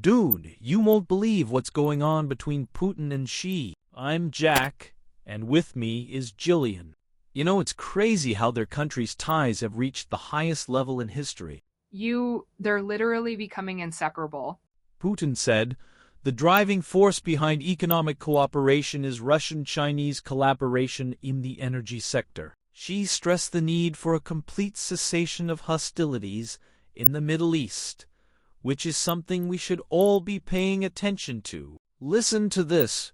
Dude, you won't believe what's going on between Putin and Xi. I'm Jack, and with me is Jillian. You know, it's crazy how their countries' ties have reached the highest level in history. They're literally becoming inseparable. Putin said, the driving force behind economic cooperation is Russian-Chinese collaboration in the energy sector. Xi stressed the need for a complete cessation of hostilities in the Middle East, which is something we should all be paying attention to. Listen to this.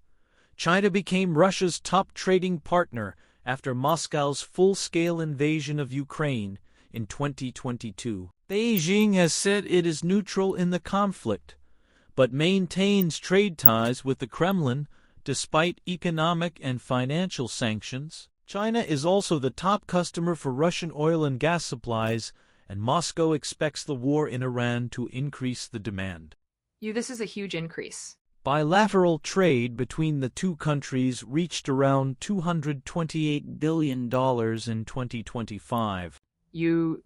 China became Russia's top trading partner after Moscow's full-scale invasion of Ukraine in 2022. Beijing has said it is neutral in the conflict, but maintains trade ties with the Kremlin despite economic and financial sanctions. China is also the top customer for Russian oil and gas supplies, and Moscow expects the war in Iran to increase the demand. This is a huge increase. Bilateral trade between the two countries reached around $228 billion in 2025.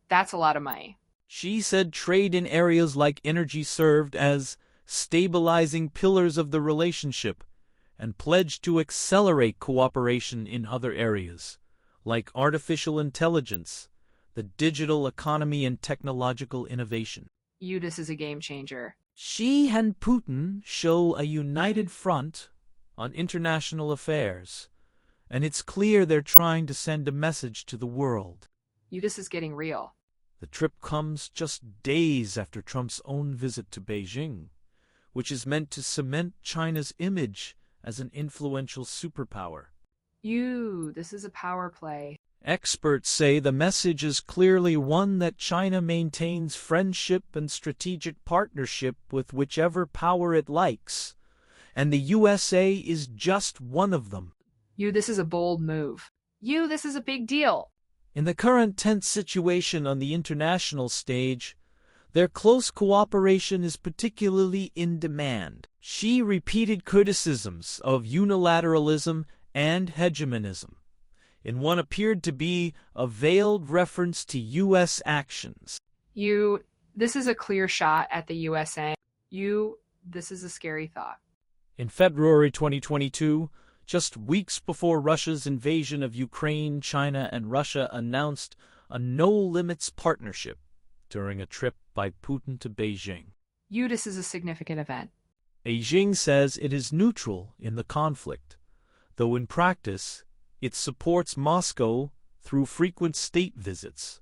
That's a lot of money. Xi said trade in areas like energy served as stabilizing pillars of the relationship and pledged to accelerate cooperation in other areas, like artificial intelligence, the digital economy, and technological innovation. This is a game changer. Xi and Putin show a united front on international affairs, and it's clear they're trying to send a message to the world. This is getting real. The trip comes just days after Trump's own visit to Beijing, which is meant to cement China's image as an influential superpower. This is a power play. Experts say the message is clearly one that China maintains friendship and strategic partnership with whichever power it likes, and the USA is just one of them. This is a bold move. This is a big deal. In the current tense situation on the international stage, their close cooperation is particularly in demand. Xi repeated criticisms of unilateralism and hegemonism in what appeared to be a veiled reference to U.S. actions. This is a clear shot at the USA. This is a scary thought. In February 2022, just weeks before Russia's invasion of Ukraine, China and Russia announced a no-limits partnership during a trip by Putin to Beijing. This is a significant event. Beijing says it is neutral in the conflict, though in practice it supports Moscow through frequent state visits,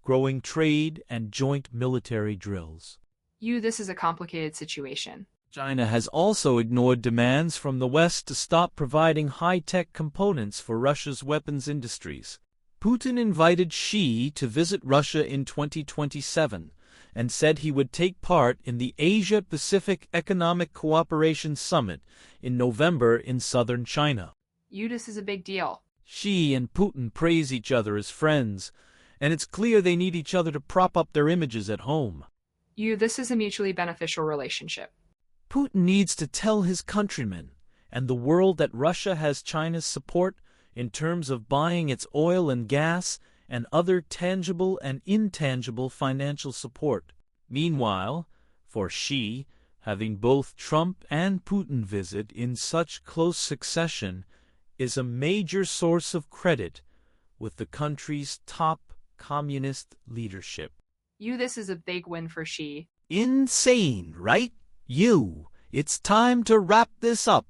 growing trade and joint military drills. This is a complicated situation. China has also ignored demands from the West to stop providing high-tech components for Russia's weapons industries. Putin invited Xi to visit Russia in 2027 and said he would take part in the Asia-Pacific Economic Cooperation Summit in November in southern China. This is a big deal. Xi and Putin praise each other as friends, and it's clear they need each other to prop up their images at home. This is a mutually beneficial relationship. Putin needs to tell his countrymen and the world that Russia has China's support in terms of buying its oil and gas and other tangible and intangible financial support. Meanwhile, for Xi, having both Trump and Putin visit in such close succession is a major source of credit with the country's top communist leadership. This is a big win for Xi. Insane, right? It's time to wrap this up.